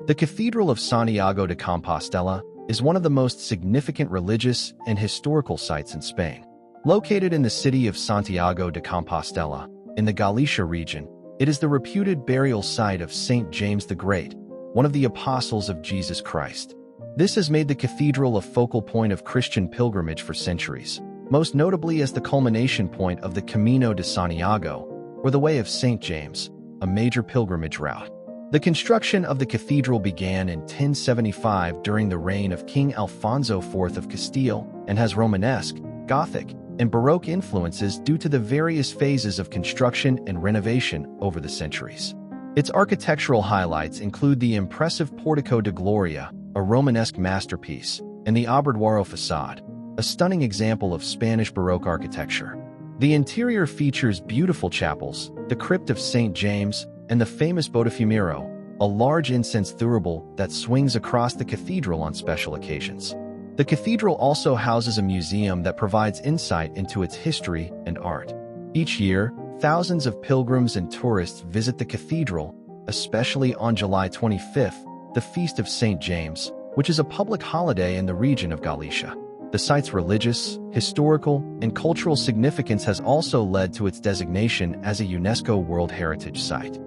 The Cathedral of Santiago de Compostela is one of the most significant religious and historical sites in Spain. Located in the city of Santiago de Compostela, in the Galicia region, it is the reputed burial site of Saint James the Great, one of the apostles of Jesus Christ. This has made the cathedral a focal point of Christian pilgrimage for centuries, most notably as the culmination point of the Camino de Santiago, or the Way of Saint James, a major pilgrimage route. The construction of the cathedral began in 1075 during the reign of King Alfonso IV of Castile and has Romanesque, Gothic, and Baroque influences due to the various phases of construction and renovation over the centuries. Its architectural highlights include the impressive Portico de Gloria, a Romanesque masterpiece, and the Obradoiro facade, a stunning example of Spanish Baroque architecture. The interior features beautiful chapels, the crypt of St. James, and the famous Botafumeiro, a large incense thurible that swings across the cathedral on special occasions. The cathedral also houses a museum that provides insight into its history and art. Each year, thousands of pilgrims and tourists visit the cathedral, especially on July 25th, the Feast of St. James, which is a public holiday in the region of Galicia. The site's religious, historical, and cultural significance has also led to its designation as a UNESCO World Heritage Site.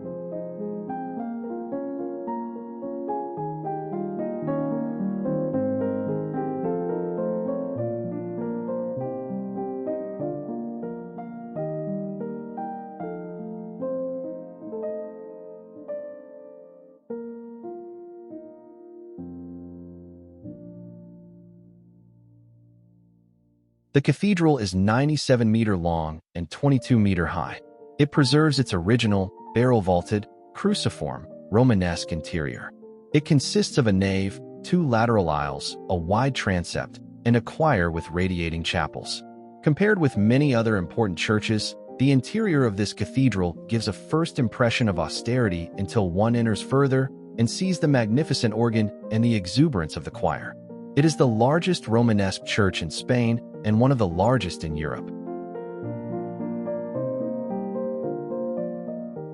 The cathedral is 97-meter long and 22-meter high. It preserves its original, barrel-vaulted, cruciform, Romanesque interior. It consists of a nave, 2 lateral aisles, a wide transept, and a choir with radiating chapels. Compared with many other important churches, the interior of this cathedral gives a first impression of austerity until one enters further and sees the magnificent organ and the exuberance of the choir. It is the largest Romanesque church in Spain and one of the largest in Europe.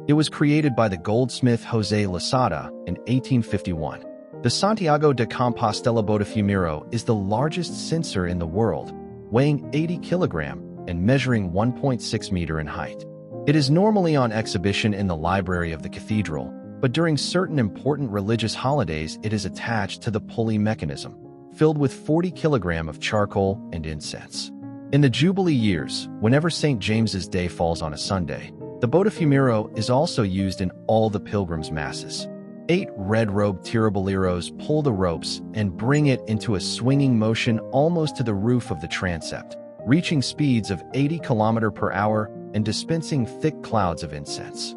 It was created by the goldsmith José Losada in 1851. The Santiago de Compostela Botafumeiro is the largest censer in the world, weighing 80 kilograms and measuring 1.6 meters in height. It is normally on exhibition in the library of the cathedral, but during certain important religious holidays it is attached to the pulley mechanism, filled with 40 kilograms of charcoal and incense. In the Jubilee years, whenever St. James's Day falls on a Sunday, the Botafumeiro is also used in all the pilgrims' masses. 8 red-robed tirabulleiros pull the ropes and bring it into a swinging motion almost to the roof of the transept, reaching speeds of 80 km per hour and dispensing thick clouds of incense.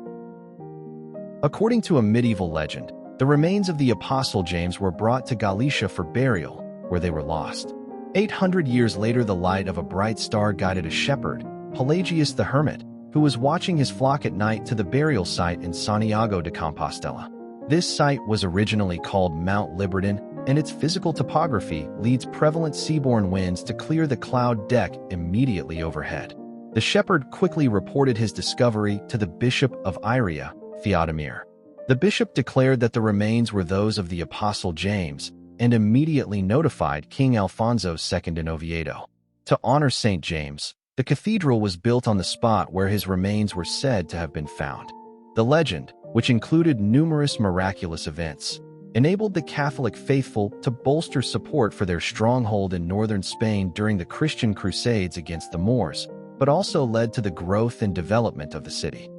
According to a medieval legend, the remains of the Apostle James were brought to Galicia for burial, where they were lost. 800 years later, the light of a bright star guided a shepherd, Pelagius the Hermit, who was watching his flock at night to the burial site in Santiago de Compostela. This site was originally called Mount Liberdon, and its physical topography leads prevalent seaborne winds to clear the cloud deck immediately overhead. The shepherd quickly reported his discovery to the Bishop of Iria, Theodomir. The bishop declared that the remains were those of the Apostle James, and immediately notified King Alfonso II in Oviedo. To honor St. James, the cathedral was built on the spot where his remains were said to have been found. The legend, which included numerous miraculous events, enabled the Catholic faithful to bolster support for their stronghold in northern Spain during the Christian Crusades against the Moors, but also led to the growth and development of the city.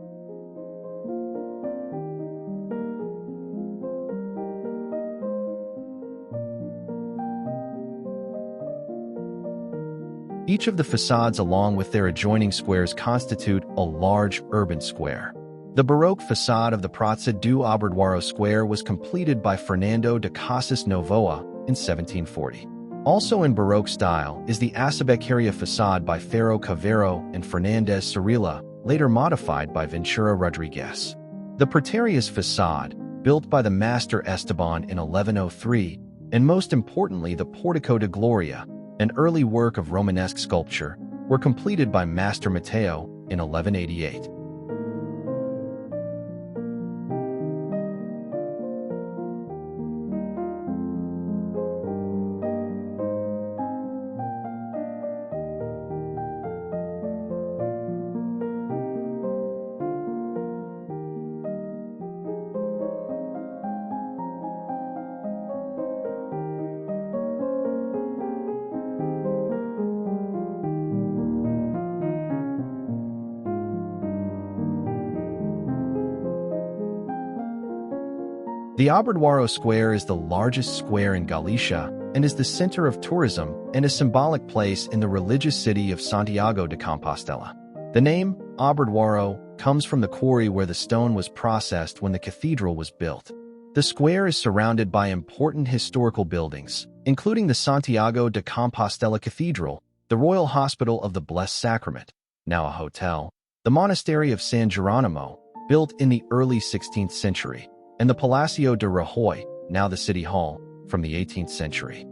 Each of the facades along with their adjoining squares constitute a large urban square. The Baroque facade of the Plaza de Obradoiro Square was completed by Fernando de Casas Novoa in 1740. Also in Baroque style is the Acebecaria facade by Ferro Cavero and Fernandez Cerilla, later modified by Ventura Rodriguez. The Praterias facade, built by the master Esteban in 1103, and most importantly the Portico de Gloria, an early work of Romanesque sculpture, were completed by Master Matteo in 1188. The Obradoiro Square is the largest square in Galicia and is the center of tourism and a symbolic place in the religious city of Santiago de Compostela. The name Obradoiro comes from the quarry where the stone was processed when the cathedral was built. The square is surrounded by important historical buildings, including the Santiago de Compostela Cathedral, the Royal Hospital of the Blessed Sacrament, now a hotel, the Monastery of San Geronimo, built in the early 16th century, and the Palacio de Raxoi, now the City Hall, from the 18th century.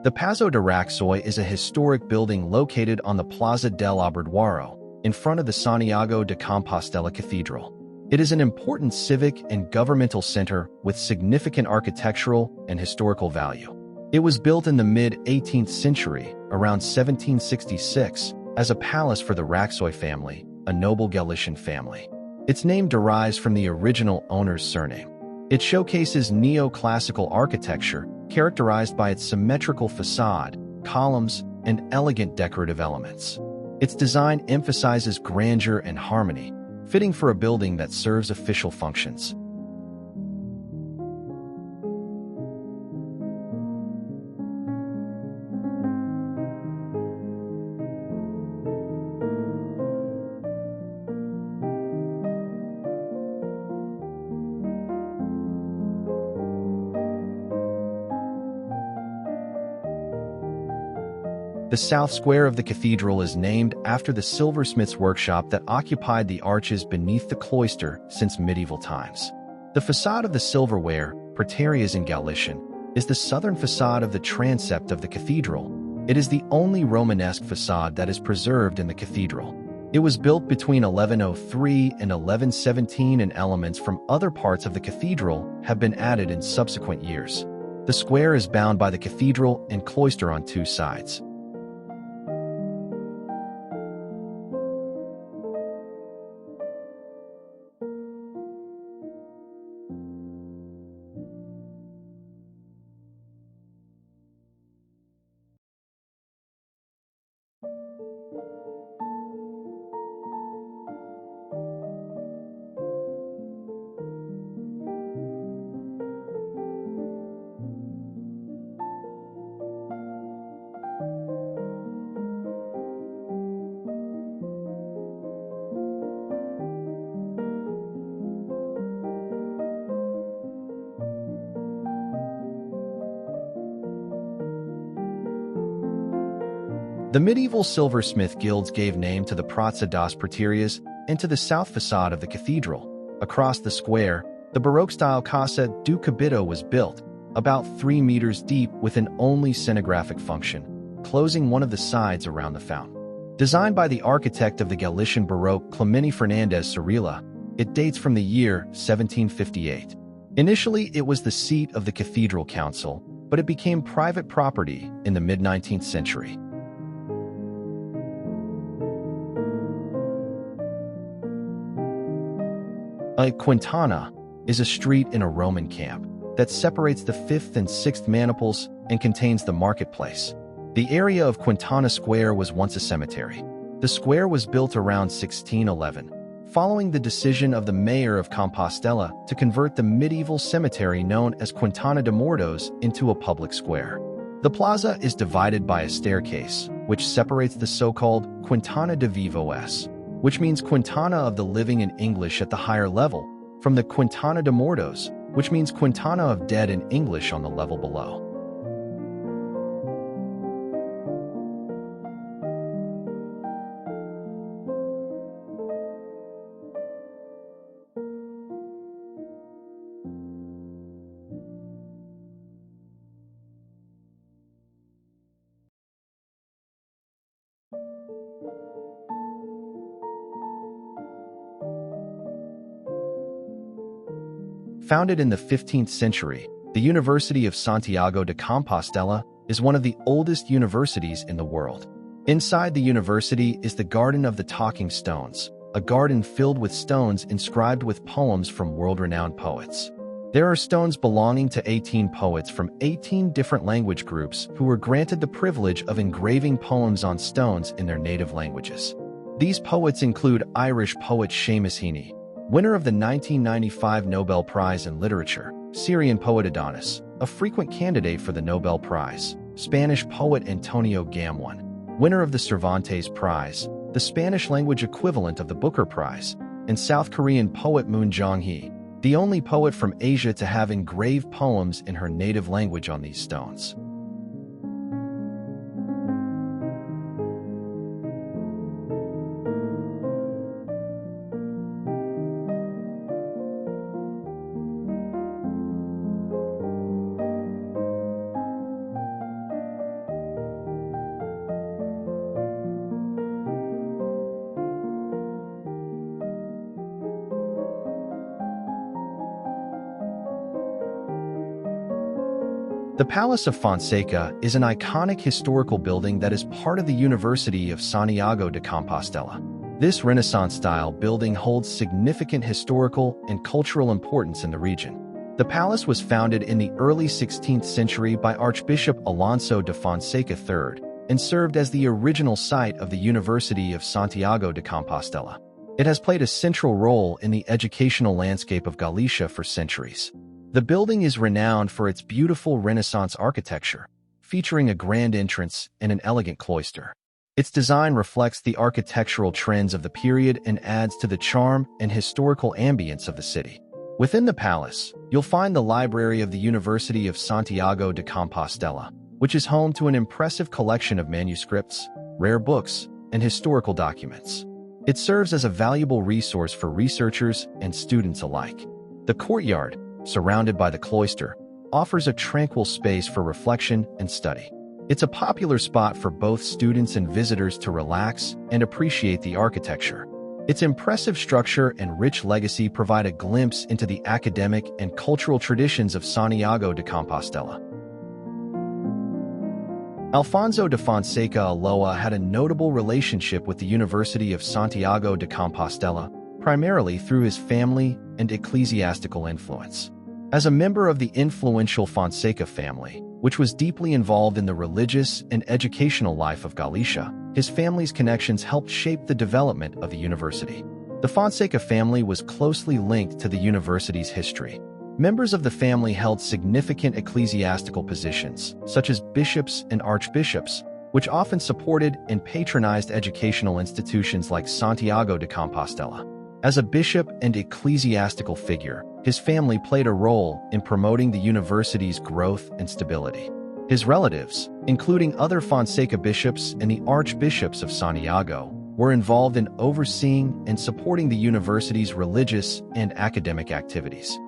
The Pazo de Raxoi is a historic building located on the Plaza del Obradoiro, in front of the Santiago de Compostela Cathedral. It is an important civic and governmental center with significant architectural and historical value. It was built in the mid-18th century, around 1766, as a palace for the Raxoi family, a noble Galician family. Its name derives from the original owner's surname. It showcases neoclassical architecture, characterized by its symmetrical facade, columns, and elegant decorative elements. Its design emphasizes grandeur and harmony, fitting for a building that serves official functions. The South Square of the cathedral is named after the silversmith's workshop that occupied the arches beneath the cloister since medieval times. The facade of the silverware, Praterias in Galician, is the southern facade of the transept of the cathedral. It is the only Romanesque facade that is preserved in the cathedral. It was built between 1103 and 1117, and elements from other parts of the cathedral have been added in subsequent years. The square is bound by the cathedral and cloister on two sides. The medieval silversmith guilds gave name to the Plaza das Platerias and to the south facade of the cathedral. Across the square, the Baroque-style Casa do Cabido was built, about 3 meters deep with an only scenographic function, closing one of the sides around the fountain. Designed by the architect of the Galician Baroque Clemente Fernandez Cerilla, it dates from the year 1758. Initially, it was the seat of the Cathedral Council, but it became private property in the mid-19th century. Quintana is a street in a Roman camp that separates the 5th and 6th maniples and contains the marketplace. The area of Quintana Square was once a cemetery. The square was built around 1611, following the decision of the mayor of Compostela to convert the medieval cemetery known as Quintana de Mortos into a public square. The plaza is divided by a staircase, which separates the so-called Quintana de Vivos, which means Quintana of the living in English at the higher level, from the Quintana de Mortos, which means Quintana of dead in English on the level below. Founded in the 15th century, the University of Santiago de Compostela is one of the oldest universities in the world. Inside the university is the Garden of the Talking Stones, a garden filled with stones inscribed with poems from world-renowned poets. There are stones belonging to 18 poets from 18 different language groups who were granted the privilege of engraving poems on stones in their native languages. These poets include Irish poet Seamus Heaney, winner of the 1995 Nobel Prize in Literature, Syrian poet Adonis, a frequent candidate for the Nobel Prize, Spanish poet Antonio Gamwan, winner of the Cervantes Prize, the Spanish-language equivalent of the Booker Prize, and South Korean poet Moon Jong-hee, the only poet from Asia to have engraved poems in her native language on these stones. The Palace of Fonseca is an iconic historical building that is part of the University of Santiago de Compostela. This Renaissance-style building holds significant historical and cultural importance in the region. The palace was founded in the early 16th century by Archbishop Alonso de Fonseca III and served as the original site of the University of Santiago de Compostela. It has played a central role in the educational landscape of Galicia for centuries. The building is renowned for its beautiful Renaissance architecture, featuring a grand entrance and an elegant cloister. Its design reflects the architectural trends of the period and adds to the charm and historical ambience of the city. Within the palace, you'll find the library of the University of Santiago de Compostela, which is home to an impressive collection of manuscripts, rare books, and historical documents. It serves as a valuable resource for researchers and students alike. The courtyard, surrounded by the cloister, offers a tranquil space for reflection and study. It's a popular spot for both students and visitors to relax and appreciate the architecture. Its impressive structure and rich legacy provide a glimpse into the academic and cultural traditions of Santiago de Compostela. Alfonso de Fonseca Aloa had a notable relationship with the University of Santiago de Compostela, primarily through his family and ecclesiastical influence. As a member of the influential Fonseca family, which was deeply involved in the religious and educational life of Galicia, his family's connections helped shape the development of the university. The Fonseca family was closely linked to the university's history. Members of the family held significant ecclesiastical positions, such as bishops and archbishops, which often supported and patronized educational institutions like Santiago de Compostela. As a bishop and ecclesiastical figure, his family played a role in promoting the university's growth and stability. His relatives, including other Fonseca bishops and the archbishops of Santiago, were involved in overseeing and supporting the university's religious and academic activities.